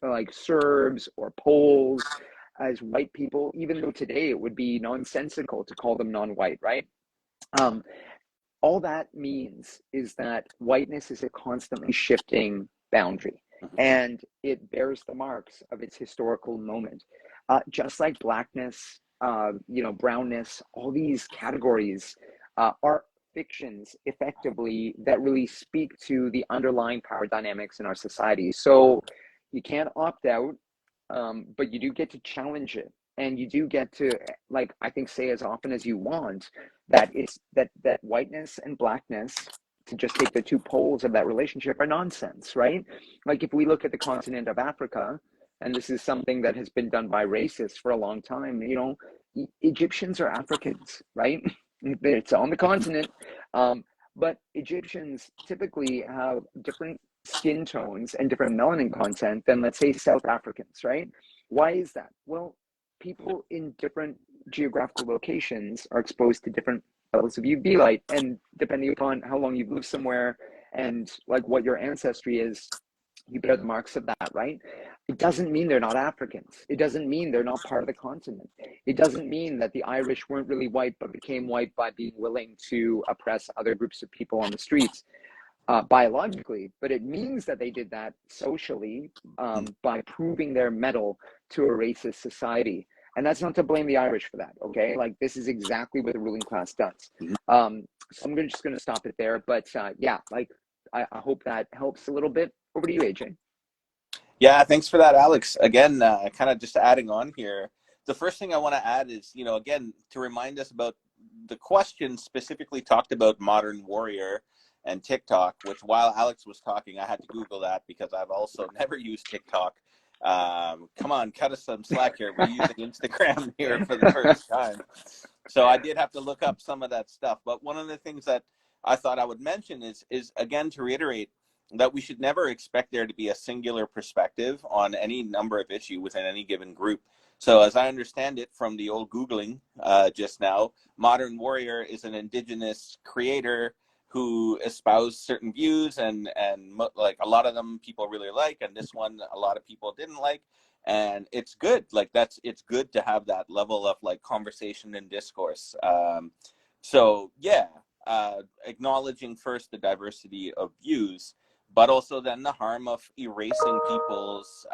like Serbs or Poles as white people, even though today it would be nonsensical to call them non-white, right? All that means is that whiteness is a constantly shifting boundary, and it bears the marks of its historical moment. Just like blackness, brownness, all these categories are fictions effectively that really speak to the underlying power dynamics in our society. So you can't opt out, but you do get to challenge it. And you do get to, like, I think, say as often as you want that it's that whiteness and blackness, to just take the two poles of that relationship, are nonsense, right? Like if we look at the continent of Africa, and this is something that has been done by racists for a long time, you know, Egyptians are Africans, right? It's on the continent, but Egyptians typically have different skin tones and different melanin content than, let's say, South Africans, right? Why is that? Well, people in different geographical locations are exposed to different levels of UV light, and depending upon how long you've lived somewhere and like what your ancestry is, you bear the marks of that, right? It doesn't mean they're not Africans. It doesn't mean they're not part of the continent. It doesn't mean that the Irish weren't really white but became white by being willing to oppress other groups of people on the streets biologically, but it means that they did that socially by proving their mettle to a racist society. And that's not to blame the Irish for that, okay? Like, this is exactly what the ruling class does. So I'm just going to stop it there. But yeah, like, I hope that helps a little bit. Over to you, AJ. Yeah, thanks for that, Alex. Again, kind of just adding on here. The first thing I want to add is, again, to remind us about the question specifically talked about modern warrior and TikTok, which while Alex was talking, I had to Google that because I've also never used TikTok. Come on, cut us some slack here. We're using Instagram here for the first time. So I did have to look up some of that stuff. But one of the things that I thought I would mention is again, to reiterate that we should never expect there to be a singular perspective on any number of issues within any given group. So as I understand it from the old Googling just now, Modern Warrior is an indigenous creator who espoused certain views and like a lot of them people really like, and this one a lot of people didn't like. And it's good. Like it's good to have that level of like conversation and discourse. So yeah, acknowledging first the diversity of views, but also then the harm of erasing people's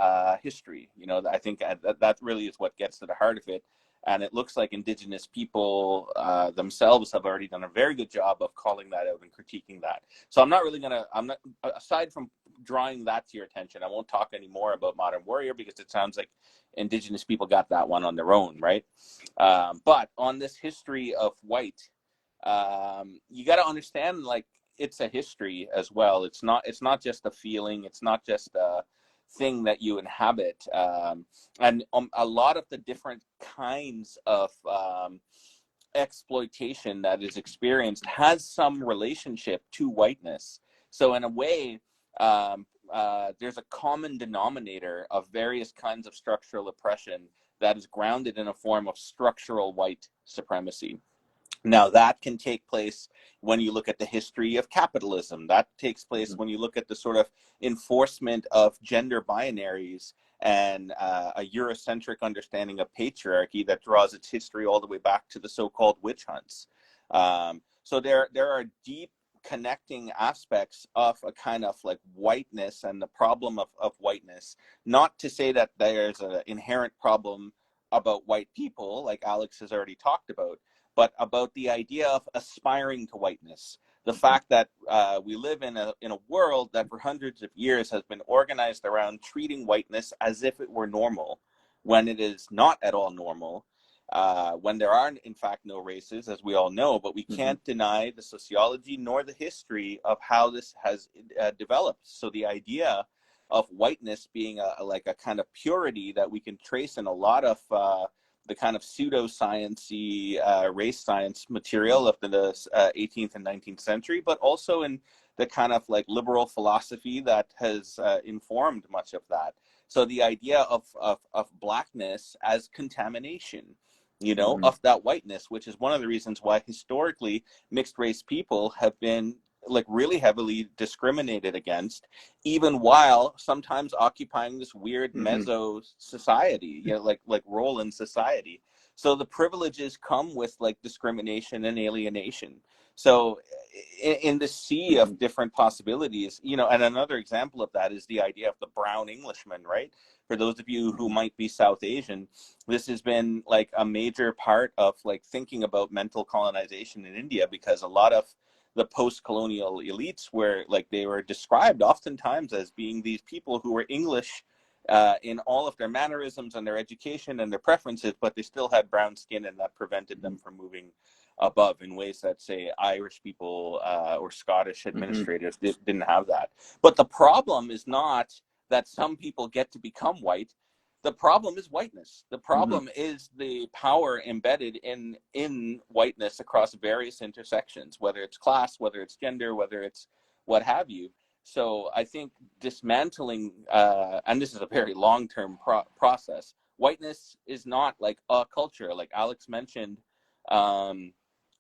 history. I think that really is what gets to the heart of it. And it looks like Indigenous people themselves have already done a very good job of calling that out and critiquing that. So I'm not, aside from drawing that to your attention, I won't talk anymore about Modern Warrior because it sounds like Indigenous people got that one on their own, right? But on this history of white, you got to understand, like, it's a history as well. It's not just a feeling. It's not just a thing that you inhabit. And a lot of the different kinds of exploitation that is experienced has some relationship to whiteness. So in a way, there's a common denominator of various kinds of structural oppression that is grounded in a form of structural white supremacy. Now, that can take place when you look at the history of capitalism. That takes place when you look at the sort of enforcement of gender binaries and a Eurocentric understanding of patriarchy that draws its history all the way back to the so-called witch hunts. So there are deep connecting aspects of a kind of like whiteness and the problem of whiteness. Not to say that there's an inherent problem about white people, like Alex has already talked about, but about the idea of aspiring to whiteness. The fact that we live in a world that for hundreds of years has been organized around treating whiteness as if it were normal, when it is not at all normal, when there are, in fact, no races, as we all know, but we can't deny the sociology nor the history of how this has developed. So the idea of whiteness being like a kind of purity that we can trace in a lot of the kind of pseudoscience-y race science material of the 18th and 19th century, but also in the kind of like liberal philosophy that has informed much of that. So the idea of blackness as contamination, of that whiteness, which is one of the reasons why historically mixed race people have been like really heavily discriminated against, even while sometimes occupying this weird meso society, like role in society. So the privileges come with like discrimination and alienation. So in the sea of different possibilities, and another example of that is the idea of the brown Englishman, right? For those of you who might be South Asian, this has been like a major part of like thinking about mental colonization in India, because a lot of the post-colonial elites were like, they were described oftentimes as being these people who were English in all of their mannerisms and their education and their preferences, but they still had brown skin, and that prevented them from moving above in ways that, say, Irish people or Scottish administrators didn't have that. But the problem is not that some people get to become white. The problem is whiteness. The problem is the power embedded in whiteness across various intersections, whether it's class, whether it's gender, whether it's what have you. So I think dismantling, and this is a very long-term process, whiteness is not like a culture. Like Alex mentioned,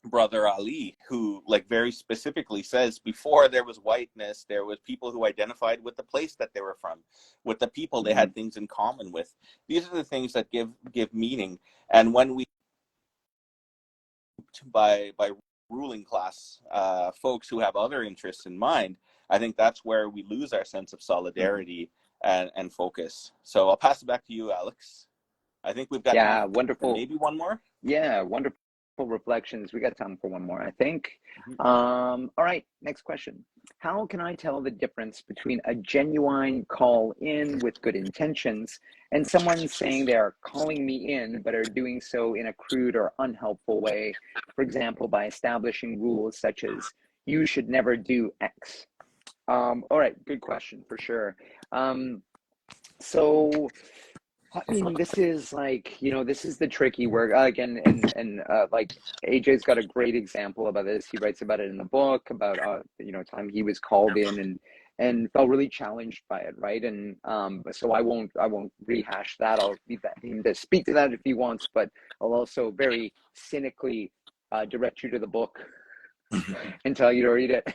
Brother Ali, who like very specifically says before there was whiteness, there was people who identified with the place that they were from, with the people they had things in common with. These are the things that give meaning. And when we by ruling class folks who have other interests in mind, I think that's where we lose our sense of solidarity and focus. So I'll pass it back to you, Alex. I think we've got Yeah, time for wonderful. maybe one more. Yeah, wonderful reflections. We got time for one more, I think. Mhm. All right, next question. How can I tell the difference between a genuine call in with good intentions and someone saying they are calling me in but are doing so in a crude or unhelpful way? For example, by establishing rules such as you should never do X. All right, good question for sure. So I mean, this is like, this is the tricky work again, and like AJ's got a great example about this. He writes about it in the book about time he was called in and felt really challenged by it, right? And so I won't rehash that. I'll leave that him to speak to that if he wants, but I'll also very cynically direct you to the book and tell you to read it.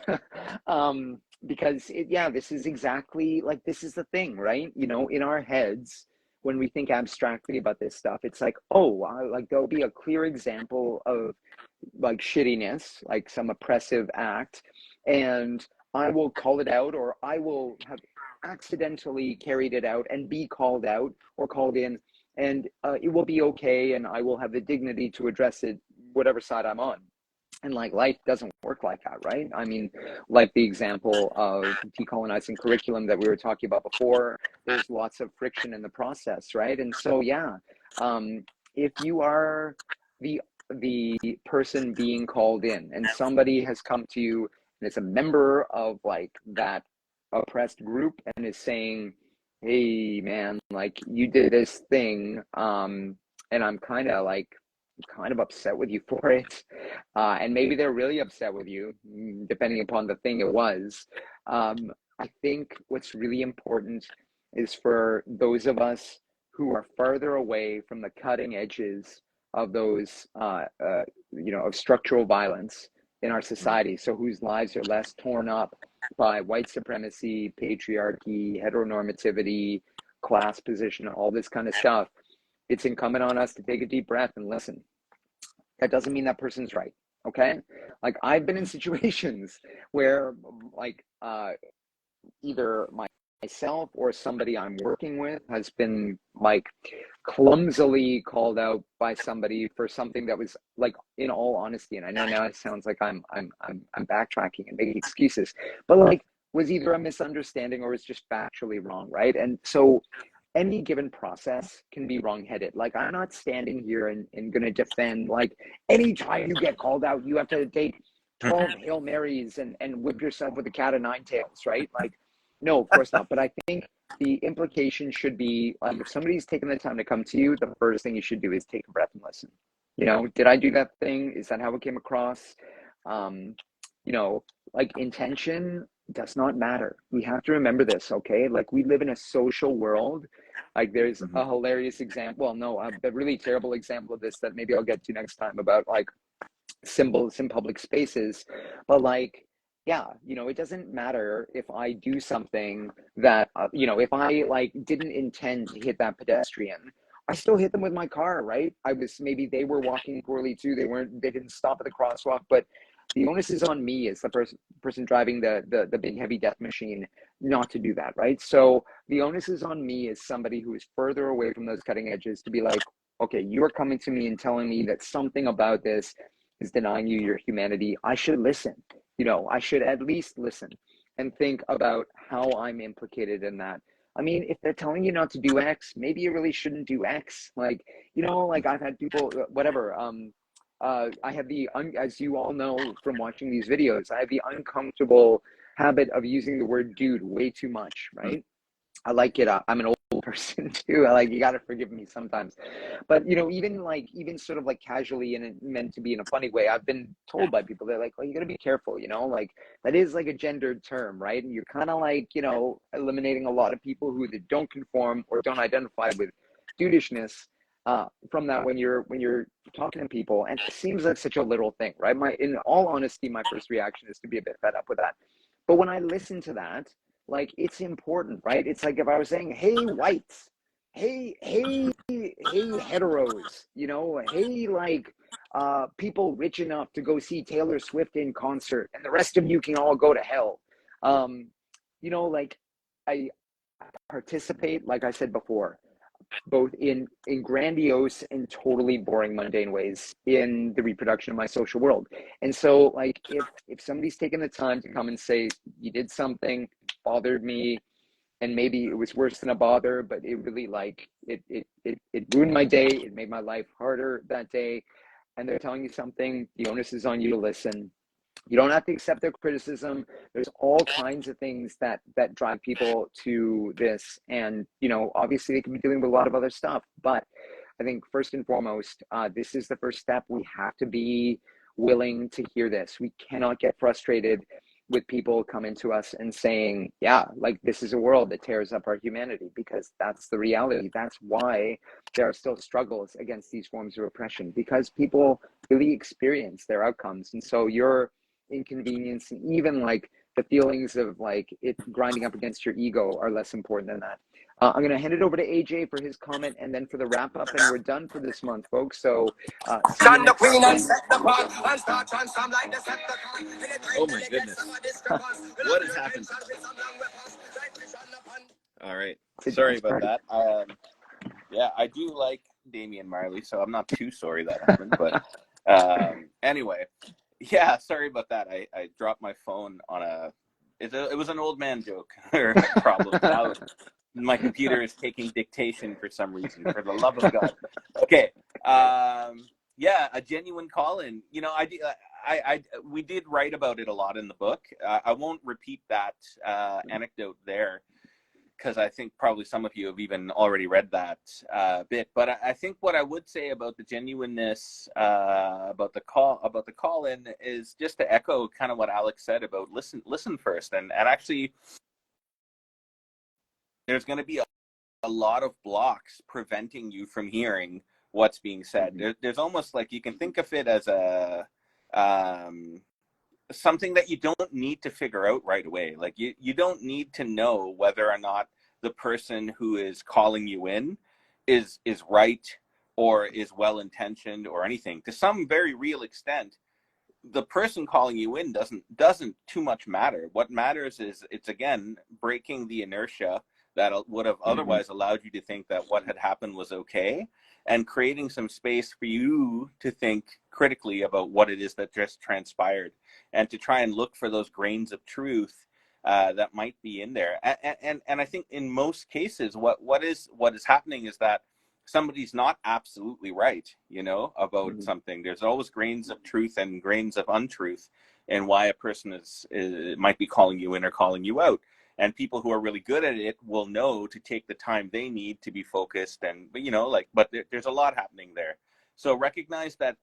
Because this is exactly like, this is the thing, right? In our heads, when we think abstractly about this stuff, it's like, oh, wow, like there'll be a clear example of like shittiness, like some oppressive act, and I will call it out, or I will have accidentally carried it out and be called out or called in, and it will be okay, and I will have the dignity to address it, whatever side I'm on. And like, life doesn't work like that, right? I mean, like the example of decolonizing curriculum that we were talking about before, there's lots of friction in the process, right? And so, if you are the the person being called in and somebody has come to you and is a member of like that oppressed group and is saying, hey man, like you did this thing, and I'm kind of upset with you for it, and maybe they're really upset with you, depending upon the thing it was. I think what's really important is for those of us who are farther away from the cutting edges of those, of structural violence in our society, so whose lives are less torn up by white supremacy, patriarchy, heteronormativity, class position, all this kind of stuff. It's incumbent on us to take a deep breath and listen. That doesn't mean that person's right. Okay. Like, I've been in situations where like either myself or somebody I'm working with has been like clumsily called out by somebody for something that was like, in all honesty, and I know now it sounds like I'm backtracking and making excuses, but like, was either a misunderstanding or was just factually wrong, right? And so any given process can be wrongheaded. Like, I'm not standing here and going to defend, like, anytime you get called out, you have to take 12 Hail Marys and whip yourself with a cat of nine tails, right? Like, no, of course not. But I think the implication should be, like, if somebody's taking the time to come to you, the first thing you should do is take a breath and listen. Did I do that thing? Is that how it came across? Um, like, intention does not matter. We have to remember this, okay? Like, we live in a social world. Like, there's a hilarious example, well, no, a really terrible example of this that maybe I'll get to next time, about like symbols in public spaces. But like, it doesn't matter if I do something that, if I like didn't intend to hit that pedestrian, I still hit them with my car, right? Maybe they were walking poorly too. They didn't stop at the crosswalk, but the onus is on me as the person driving the big heavy death machine not to do that, right? So the onus is on me as somebody who is further away from those cutting edges to be like, okay, you're coming to me and telling me that something about this is denying you your humanity. I should listen. I should at least listen and think about how I'm implicated in that. I mean, if they're telling you not to do X, maybe you really shouldn't do X. Like, like, I've had people, whatever. I have as you all know from watching these videos, I have the uncomfortable habit of using the word dude way too much, right? I like it. I'm an old person too. You got to forgive me sometimes. But, even sort of like casually and meant to be in a funny way, I've been told by people, they're like, well, you got to be careful, like, that is like a gendered term, right? And you're kind of like, eliminating a lot of people who either don't conform or don't identify with dudishness from that when you're talking to people. And it seems like such a little thing, right? In all honesty, my first reaction is to be a bit fed up with that. But when I listen to that, like, it's important, right? It's like if I was saying, hey, whites, hey, heteros, hey, like, people rich enough to go see Taylor Swift in concert, and the rest of you can all go to hell. Like, I participate, like I said before, both in grandiose and totally boring, mundane ways in the reproduction of my social world. And so, like, if somebody's taken the time to come and say, you did something, bothered me, and maybe it was worse than a bother, but it really, like, it ruined my day, it made my life harder that day, and they're telling you something, the onus is on you to listen. You don't have to accept their criticism. There's all kinds of things that drive people to this, and obviously they can be dealing with a lot of other stuff. But I think first and foremost, this is the first step. We have to be willing to hear this. We cannot get frustrated with people coming to us and saying, yeah, like, this is a world that tears up our humanity, because that's the reality. That's why there are still struggles against these forms of oppression, because people really experience their outcomes. And so your inconvenience and even like the feelings of like it grinding up against your ego are less important than that. I'm going to hand it over to AJ for his comment and then for the wrap up, and we're done for this month, folks. So see you next time. Oh my goodness. What has happened? All right. Sorry about that. Yeah, I do like Damian Marley, so I'm not too sorry that happened. But anyway, yeah, sorry about that. I dropped my phone on it was an old man joke or problem. Now my computer is taking dictation for some reason, for the love of God. Okay. Yeah, a genuine call-in. We did write about it a lot in the book. I won't repeat that anecdote there, because I think probably some of you have even already read that bit. But I think what I would say about the genuineness, about the call-in, is just to echo kind of what Alex said about listen first. And actually, there's going to be a lot of blocks preventing you from hearing what's being said. There's almost like, you can think of it as a something that you don't need to figure out right away. Like you don't need to know whether or not the person who is calling you in is right or is well-intentioned or anything. To some very real extent, the person calling you in doesn't too much matter. What matters is it's, again, breaking the inertia that would have otherwise allowed you to think that what had happened was okay, and creating some space for you to think critically about what it is that just transpired, and to try and look for those grains of truth that might be in there. And I think in most cases, what is happening is that somebody's not absolutely right, about something. There's always grains of truth and grains of untruth, and why a person might be calling you in or calling you out. And people who are really good at it will know to take the time they need to be focused. And, but there's a lot happening there. So recognize that,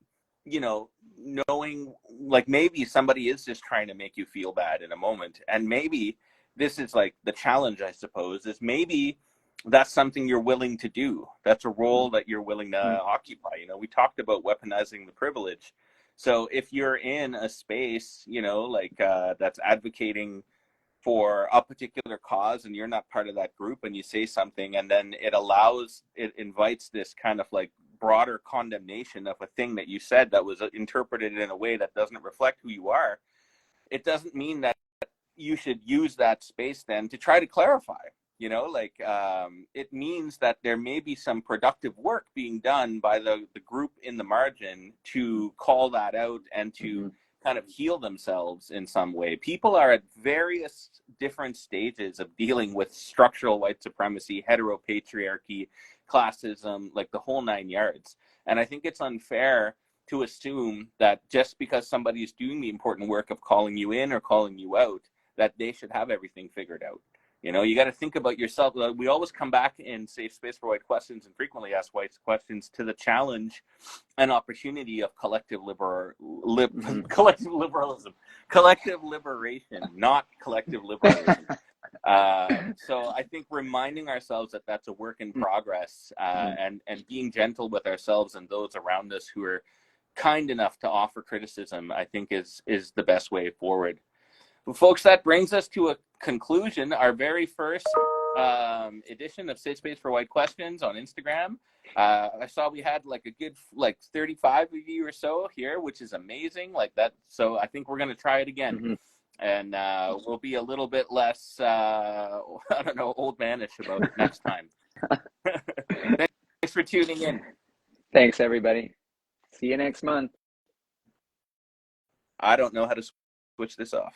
knowing, like, maybe somebody is just trying to make you feel bad in a moment. And maybe this is like the challenge, I suppose, is maybe that's something you're willing to do. That's a role that you're willing to occupy. We talked about weaponizing the privilege. So if you're in a space, that's advocating for a particular cause, and you're not part of that group, and you say something, and then it invites this kind of like broader condemnation of a thing that you said that was interpreted in a way that doesn't reflect who you are, it doesn't mean that you should use that space then to try to clarify. It means that there may be some productive work being done by the group in the margin to call that out and to kind of heal themselves in some way. People are at various different stages of dealing with structural white supremacy, heteropatriarchy, classism, like the whole 9 yards. And I think it's unfair to assume that just because somebody is doing the important work of calling you in or calling you out, that they should have everything figured out. You got to think about yourself. We always come back in Safe Space for White Questions, and frequently ask white questions, to the challenge and opportunity of collective liberalism, collective liberation, not collective liberalism. So I think reminding ourselves that that's a work in progress, and being gentle with ourselves and those around us who are kind enough to offer criticism, I think is the best way forward. Well, folks, that brings us to a conclusion. Our very first edition of Safe Space for White Questions on Instagram. I saw we had like a good 35 of you or so here, which is amazing. Like that. So I think we're going to try it again. And we'll be a little bit less, old manish about it next time. Thanks for tuning in. Thanks, everybody. See you next month. I don't know how to switch this off.